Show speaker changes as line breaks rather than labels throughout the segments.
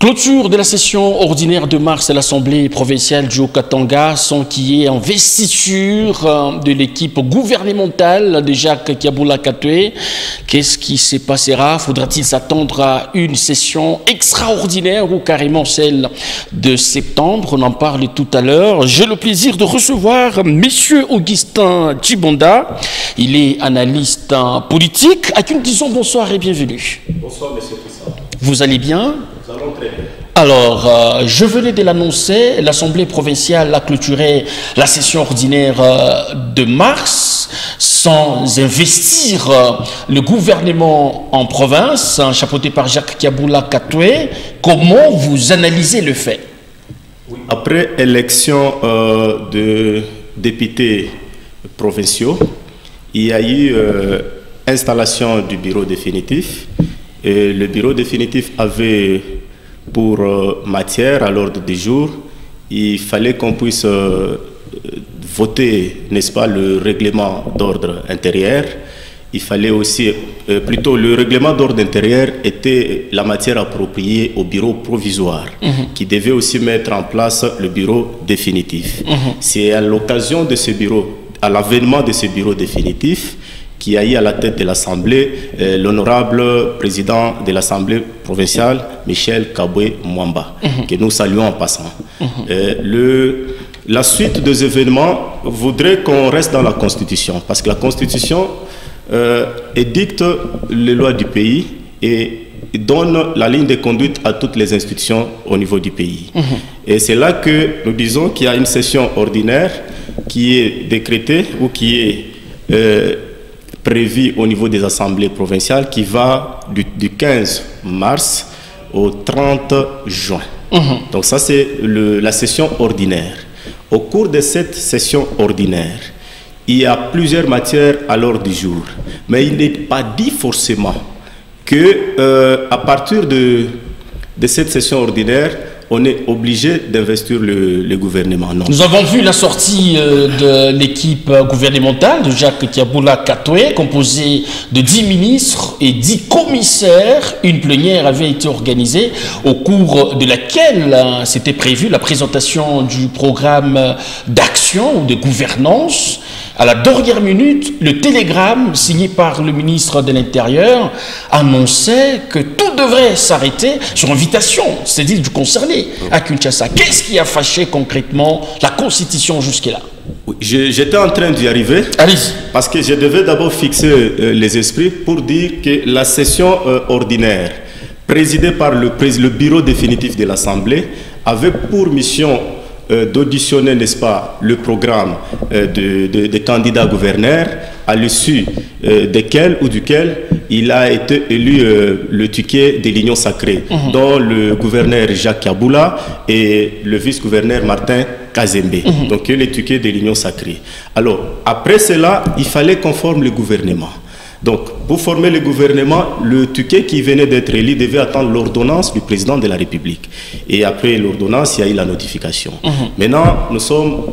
Clôture de la session ordinaire de mars à l'Assemblée provinciale du Haut-Katanga, sans qu'il y ait investiture de l'équipe gouvernementale de Jacques Kiaboula Katoué. Qu'est-ce qui se passera? Faudra-t-il s'attendre à une session extraordinaire ou carrément celle de septembre? On en parle tout à l'heure. J'ai le plaisir de recevoir Monsieur Augustin Tchibonda. Il est analyste politique. À qui nous disons bonsoir et bienvenue.
Bonsoir, Monsieur Poussa.
Vous allez bien?
Nous allons très bien.
Alors, je venais de l'annoncer, l'Assemblée provinciale a clôturé la session ordinaire de mars sans investir le gouvernement en province, chapeauté par Jacques Kiaboula Katoué. Comment vous analysez le fait?
Oui. Après élection de députés provinciaux, il y a eu installation du bureau définitif. Et le bureau définitif avait pour matière à l'ordre du jour, il fallait qu'on puisse voter, n'est-ce pas, le règlement d'ordre intérieur. Il fallait aussi, plutôt le règlement d'ordre intérieur était la matière appropriée au bureau provisoire, qui devait aussi mettre en place le bureau définitif. C'est à l'occasion de ce bureau, à l'avènement de ce bureau définitif, qui a eu à la tête de l'Assemblée l'honorable président de l'Assemblée provinciale, Michel Kabwe-Mwamba, que nous saluons en passant. La suite des événements voudrait qu'on reste dans la Constitution, parce que la Constitution édicte les lois du pays et donne la ligne de conduite à toutes les institutions au niveau du pays. Et c'est là que nous disons qu'il y a une session ordinaire qui est décrétée ou qui est prévu au niveau des assemblées provinciales qui va du 15 mars au 30 juin. Donc ça c'est la session ordinaire. Au cours de cette session ordinaire, il y a plusieurs matières à l'ordre du jour. Mais il n'est pas dit forcément que à partir de cette session ordinaire, on est obligé d'investir le gouvernement. Non.
Nous avons vu la sortie de l'équipe gouvernementale de Jacques Kiaboula Katoué, composée de 10 ministres et 10 commissaires. Une plénière avait été organisée au cours de laquelle c'était prévu la présentation du programme d'action ou de gouvernance. À la dernière minute, le télégramme signé par le ministre de l'Intérieur annonçait que tout devrait s'arrêter sur invitation, c'est-à-dire du concerné à Kinshasa. Qu'est-ce qui a fâché concrètement la Constitution jusque-là?
Oui, j'étais en train d'y arriver.
Allez-y.
Parce que je devais d'abord fixer les esprits pour dire que la session ordinaire, présidée par le bureau définitif de l'Assemblée, avait pour mission d'auditionner, n'est-ce pas, le programme de candidats gouverneurs, à l'issue desquels ou duquel il a été élu le ticket de l'Union sacrée, dont le gouverneur Jacques Kiaboula et le vice-gouverneur Martin Kazembe, donc le ticket de l'Union sacrée. Alors, après cela, il fallait qu'on forme le gouvernement. Donc, pour former le gouvernement, le ticket qui venait d'être élu devait attendre l'ordonnance du président de la République. Et après l'ordonnance, il y a eu la notification. Maintenant, nous sommes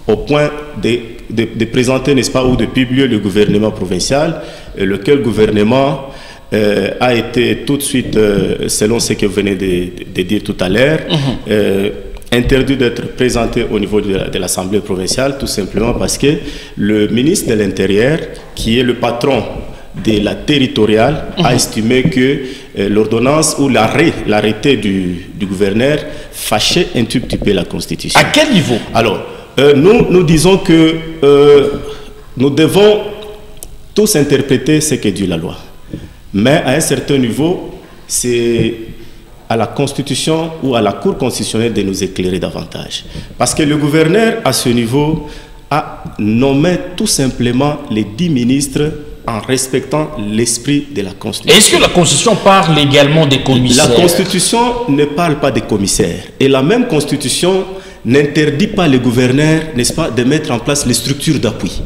au point de présenter, n'est-ce pas, ou de publier le gouvernement provincial, lequel gouvernement a été tout de suite, selon ce que vous venez de dire tout à l'heure, interdit d'être présenté au niveau de l'Assemblée provinciale, tout simplement parce que le ministre de l'Intérieur, qui est le patron de la territoriale, a estimé que l'ordonnance ou l'arrêté du gouverneur fâchait un tout petit peu la Constitution.
À quel niveau?
Alors, nous disons que nous devons tous interpréter ce que dit la loi. Mais à un certain niveau, c'est à la Constitution ou à la Cour constitutionnelle de nous éclairer davantage. Parce que le gouverneur, à ce niveau, a nommé tout simplement les 10 ministres en respectant l'esprit de la Constitution.
Est-ce que la Constitution parle également des commissaires?
La Constitution ne parle pas des commissaires. Et la même Constitution n'interdit pas les gouverneurs, n'est-ce pas, de mettre en place les structures d'appui.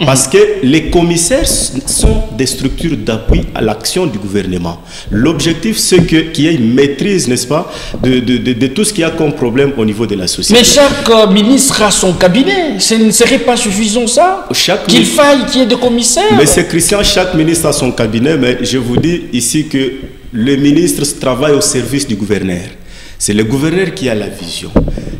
Parce que les commissaires sont des structures d'appui à l'action du gouvernement. L'objectif, c'est qu'il y ait une maîtrise, n'est-ce pas, de tout ce qu'il y a comme problème au niveau de la société.
Mais chaque ministre a son cabinet. Ce ne serait pas suffisant ça? Qu'il faille qu'il y ait des commissaires?
Mais c'est Christian, chaque ministre a son cabinet, mais je vous dis ici que le ministre travaille au service du gouverneur. C'est le gouverneur qui a la vision.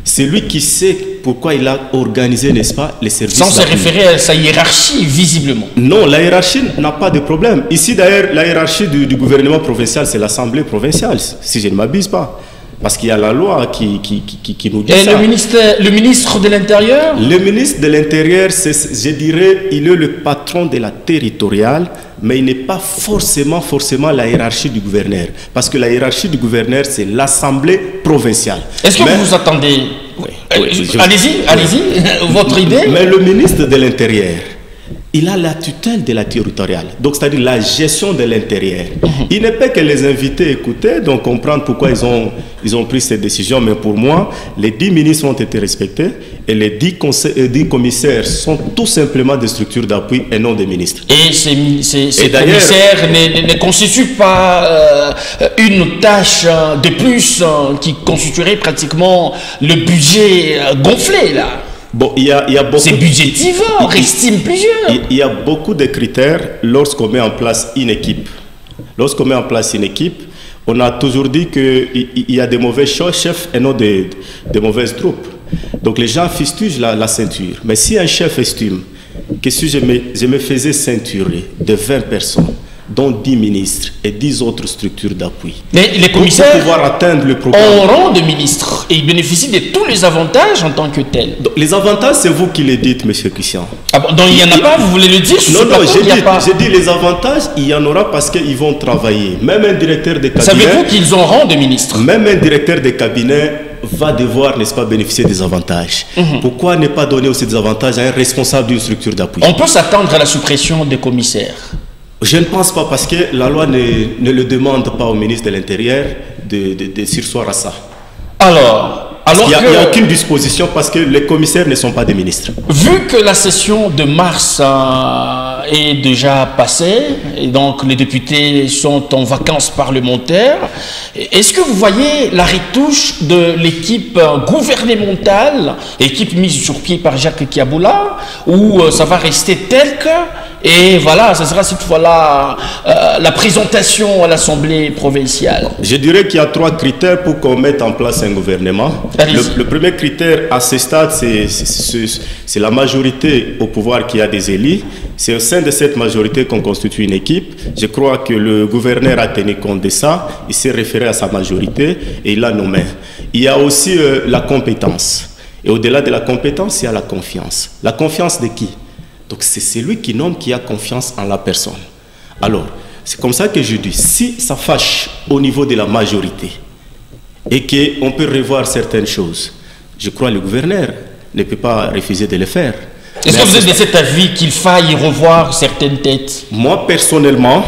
C'est lui qui sait pourquoi il a organisé, n'est-ce pas, les services.
Sans se référer à sa hiérarchie, visiblement.
Non, la hiérarchie n'a pas de problème. Ici, d'ailleurs, la hiérarchie du gouvernement provincial, c'est l'Assemblée provinciale, si je ne m'abuse pas. Parce qu'il y a la loi qui nous dit ça.
Et le ministre de l'Intérieur?
Le ministre de l'Intérieur, je dirais, il est le patron de la territoriale, mais il n'est pas forcément la hiérarchie du gouverneur. Parce que la hiérarchie du gouverneur, c'est l'Assemblée provinciale.
Est-ce que vous attendez? Allez-y, votre idée?
Mais le ministre de l'Intérieur, il a la tutelle de la territoriale, donc c'est-à-dire la gestion de l'intérieur. Il ne peut que les inviter, écouter, donc comprendre pourquoi ils ont pris cette décision. Mais pour moi, les 10 ministres ont été respectés et les 10 commissaires sont tout simplement des structures d'appui et non des ministres.
Et ces commissaires ne constituent pas une tâche de plus qui constituerait pratiquement le budget gonflé là.
Bon, il y a beaucoup.
C'est budgétivore, estime plusieurs.
Il y a beaucoup de critères lorsqu'on met en place une équipe. Lorsqu'on met en place une équipe, on a toujours dit qu'il y a des mauvais chefs et non des mauvaises troupes. Donc les gens fustigent la ceinture. Mais si un chef estime que si je me faisais ceinturer de 20 personnes, dont 10 ministres et 10 autres structures d'appui.
Mais les commissaires
pouvoir atteindre le programme.
ont rang de ministre et ils bénéficient de tous les avantages en tant que tels.
Donc, les avantages, c'est vous qui les dites, M. Christian.
Ah bon, donc il n'y en a pas, vous voulez le dire?
Non, j'ai dit les avantages, il y en aura parce qu'ils vont travailler. Même un directeur de cabinet...
Savez-vous qu'ils ont rang de ministre?
Même un directeur de cabinet va devoir, n'est-ce pas, bénéficier des avantages. Pourquoi ne pas donner aussi des avantages à un responsable d'une structure d'appui?
On peut s'attendre à la suppression des commissaires?
Je ne pense pas, parce que la loi ne le demande pas au ministre de l'Intérieur de surseoir à ça. Il n'y a aucune disposition parce que les commissaires ne sont pas des ministres.
Vu que la session de mars est déjà passée et donc les députés sont en vacances parlementaires, est-ce que vous voyez la retouche de l'équipe gouvernementale, équipe mise sur pied par Jacques Kiaboula, ou ça va rester tel que... Et voilà, ce sera cette fois-là la présentation à l'Assemblée provinciale? Je
dirais qu'il y a 3 critères pour qu'on mette en place un gouvernement. Le premier critère à ce stade, c'est la majorité au pouvoir qui a des élus. C'est au sein de cette majorité qu'on constitue une équipe. Je crois que le gouverneur a tenu compte de ça. Il s'est référé à sa majorité et il l'a nommé. Il y a aussi la compétence. Et au-delà de la compétence, il y a la confiance. La confiance de qui? Donc c'est celui qui nomme qui a confiance en la personne. Alors, c'est comme ça que je dis, si ça fâche au niveau de la majorité et qu'on peut revoir certaines choses, je crois que le gouverneur ne peut pas refuser de le faire.
Est-ce que vous êtes de cet avis qu'il faille revoir certaines têtes?
Moi, personnellement,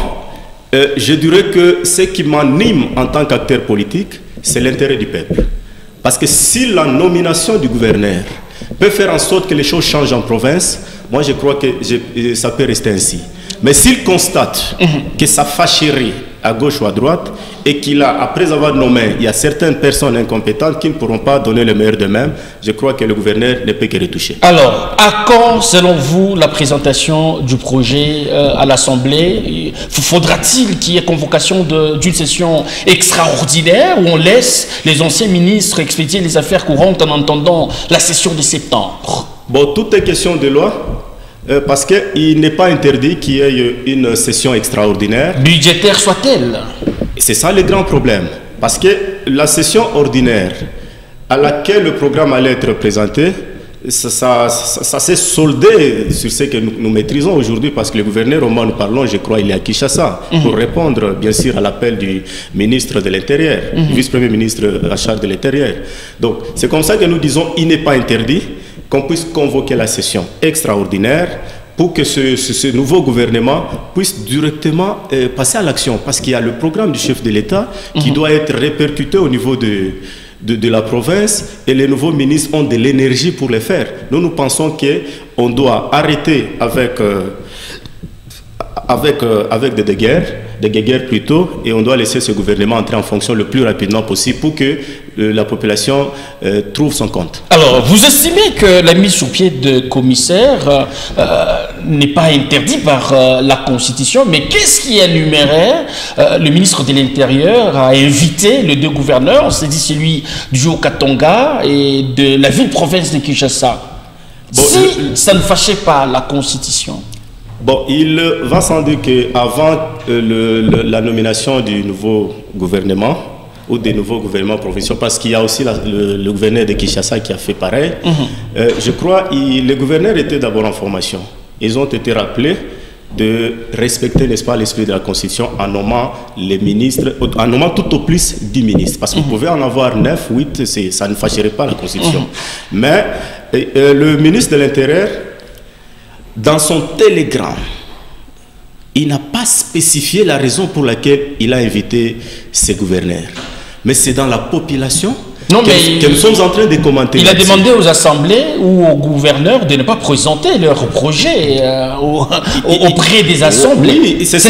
je dirais que ce qui m'anime en tant qu'acteur politique, c'est l'intérêt du peuple. Parce que si la nomination du gouverneur peut faire en sorte que les choses changent en province, moi je crois que ça peut rester ainsi. Mais s'il constate que ça fâcherait à gauche ou à droite et qu'il a, après avoir nommé, il y a certaines personnes incompétentes qui ne pourront pas donner le meilleur d'eux-mêmes, je crois que le gouverneur ne peut que retoucher.
Alors, à quand, selon vous, la présentation du projet à l'Assemblée? Faudra-t-il qu'il y ait convocation d'une session extraordinaire où on laisse les anciens ministres expédier les affaires courantes en attendant la session de septembre?
Bon, tout est question de loi. Parce qu'il n'est pas interdit qu'il y ait une session extraordinaire.
Budgétaire soit-elle?
C'est ça le grand problème. Parce que la session ordinaire à laquelle le programme allait être présenté, ça s'est soldé sur ce que nous maîtrisons aujourd'hui, parce que le gouverneur, au moment où nous parlons, je crois, il est à Kinshasa, pour répondre bien sûr à l'appel du ministre de l'Intérieur, du vice-premier ministre à charge de l'Intérieur. Donc c'est comme ça que nous disons il n'est pas interdit qu'on puisse convoquer la session extraordinaire pour que ce nouveau gouvernement puisse directement passer à l'action. Parce qu'il y a le programme du chef de l'État qui doit être répercuté au niveau de la province, et les nouveaux ministres ont de l'énergie pour le faire. Nous pensons qu'on doit arrêter avec des guerres plutôt, et on doit laisser ce gouvernement entrer en fonction le plus rapidement possible pour que la population trouve son compte.
Alors, vous estimez que la mise sur pied de commissaires n'est pas interdite par la Constitution, mais qu'est-ce qui énumérait le ministre de l'Intérieur à inviter les deux gouverneurs, c'est-à-dire celui du Haut-Katanga et de la ville-province de Kinshasa, ça ne fâchait pas la Constitution?
Bon, il va sans dire qu'avant la nomination du nouveau gouvernement ou des nouveaux gouvernements provinciaux, parce qu'il y a aussi le gouverneur de Kinshasa qui a fait pareil, je crois que les gouverneurs étaient d'abord en formation. Ils ont été rappelés de respecter, n'est-ce pas, l'esprit de la Constitution en nommant les ministres, en nommant tout au plus 10 ministres. Parce que vous pouvez en avoir 9, 8, ça ne fâcherait pas la Constitution. Mais le ministre de l'Intérieur, dans son télégramme, il n'a pas spécifié la raison pour laquelle il a invité ses gouverneurs. Mais c'est dans la population que nous sommes en train de commenter.
Il a demandé aux assemblées ou aux gouverneurs de ne pas présenter leur projet auprès des assemblées.
Oui, c'est ce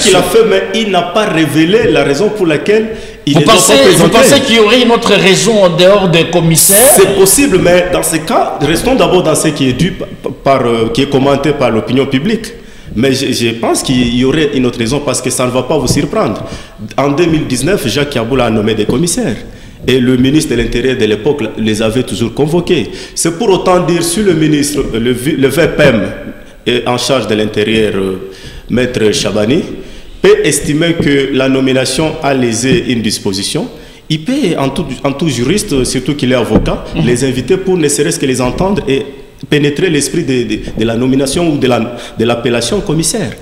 qu'il a fait, mais il n'a pas révélé la raison pour laquelle il n'est pas présenté.
Vous pensez qu'il y aurait une autre raison en dehors des commissaires?
C'est possible, mais dans ce cas, restons d'abord dans ce qui est dû qui est commenté par l'opinion publique. Mais je pense qu'il y aurait une autre raison parce que ça ne va pas vous surprendre. En 2019, Jacques Yaboula a nommé des commissaires. Et le ministre de l'Intérieur de l'époque les avait toujours convoqués. C'est pour autant dire, si le ministre, le VPM en charge de l'Intérieur, Maître Chabani, peut estimer que la nomination a lésé une disposition, il peut, en tout juriste, surtout qu'il est avocat, les inviter pour ne serait-ce que les entendre et pénétrer l'esprit de la nomination ou de l'appellation commissaire.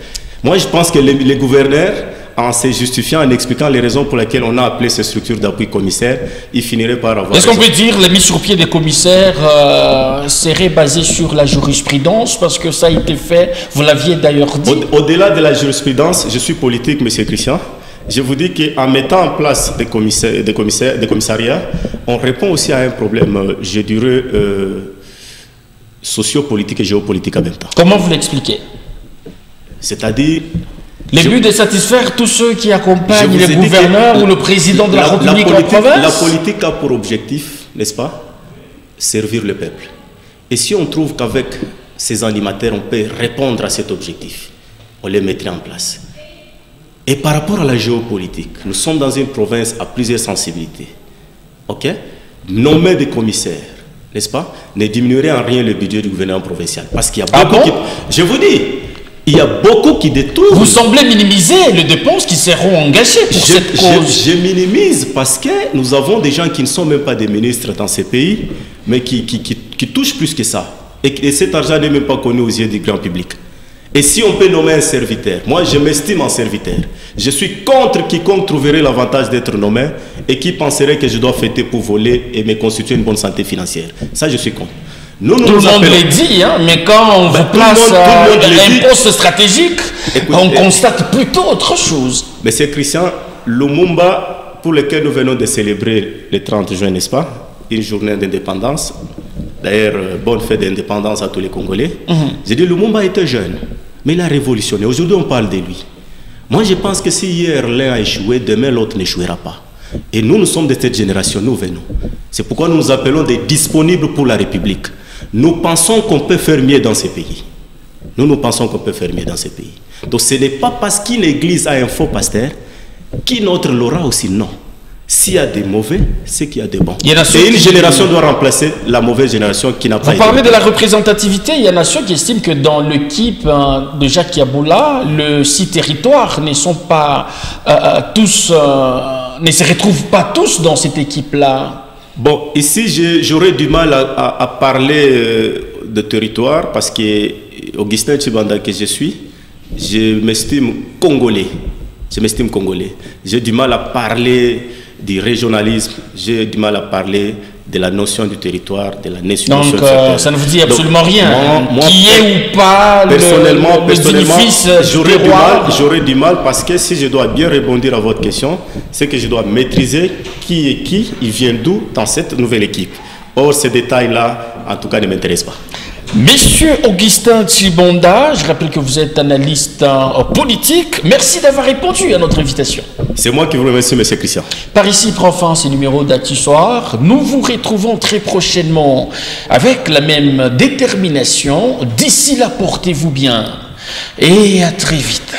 Moi, je pense que les gouverneurs, en se justifiant, en expliquant les raisons pour lesquelles on a appelé ces structures d'appui commissaire, ils finiraient par avoir...
Est-ce qu'on peut dire que la mise sur pied des commissaires serait basée sur la jurisprudence? Parce que ça a été fait, vous l'aviez d'ailleurs dit.
Au-delà de la jurisprudence, je suis politique, M. Christian. Je vous dis qu'en mettant en place des commissariats, on répond aussi à un problème, je dirais, sociopolitique et géopolitique en même temps.
Comment vous l'expliquez?
C'est-à-dire...
Le but de satisfaire tous ceux qui accompagnent les gouverneurs ou le président de la République en province?
La politique a pour objectif, n'est-ce pas, servir le peuple. Et si on trouve qu'avec ces animateurs, on peut répondre à cet objectif, on les mettrait en place. Et par rapport à la géopolitique, nous sommes dans une province à plusieurs sensibilités. Ok? Nommer des commissaires, n'est-ce pas, ne diminuerait en rien le budget du gouvernement provincial. Parce qu'il y a beaucoup je vous dis, il y a beaucoup qui détournent.
Vous semblez minimiser les dépenses qui seront engagées pour cette cause.
Je minimise parce que nous avons des gens qui ne sont même pas des ministres dans ces pays, mais qui touchent plus que ça. Et cet argent n'est même pas connu aux yeux du grand public. Et si on peut nommer un serviteur, moi je m'estime en serviteur. Je suis contre quiconque trouverait l'avantage d'être nommé et qui penserait que je dois fêter pour voler et me constituer une bonne santé financière. Ça, je suis contre.
Tout le monde l'a dit, hein, mais quand on vous place un poste stratégique, on constate plutôt autre chose.
Monsieur Christian, Lumumba, pour lequel nous venons de célébrer le 30 juin, n'est-ce pas, une journée d'indépendance, d'ailleurs, bonne fête d'indépendance à tous les Congolais. J'ai dit, Lumumba était jeune, mais il a révolutionné. Aujourd'hui, on parle de lui. Moi, je pense que si hier l'un a échoué, demain l'autre n'échouera pas. Et nous, nous sommes de cette génération, nous venons. C'est pourquoi nous nous appelons des disponibles pour la République. Nous pensons qu'on peut faire mieux dans ces pays. Nous pensons qu'on peut faire mieux dans ces pays. Donc ce n'est pas parce qu'une église a un faux pasteur qu'une autre l'aura aussi, non. S'il y a des mauvais, c'est qu'il y a des bons. Et une génération doit remplacer la mauvaise génération qui n'a pas été.
Vous parlez de la représentativité, il y en a ceux qui estiment que dans l'équipe de Jacques Yaboula, les 6 territoires ne sont pas tous, ne se retrouvent pas tous dans cette équipe-là.
Bon, ici, j'aurais du mal à parler de territoire parce que Augustin Tshibanda que je suis, je m'estime congolais. J'ai du mal à parler du régionalisme, j'ai du mal à parler de la notion du territoire, de la nation.
Donc, ça ne vous dit absolument rien. Moi, qui est ou pas
personnellement, j'aurais du mal parce que si je dois bien répondre à votre question, c'est que je dois maîtriser qui est qui, il vient d'où dans cette nouvelle équipe. Or, ces détails-là, en tout cas, ne m'intéressent pas.
Monsieur Augustin Tshibonda, je rappelle que vous êtes analyste politique. Merci d'avoir répondu à notre invitation.
C'est moi qui vous remercie, monsieur Christian.
Par ici prend fin ce numéro d'Actu Soir. Nous vous retrouvons très prochainement avec la même détermination. D'ici là, portez-vous bien et à très vite.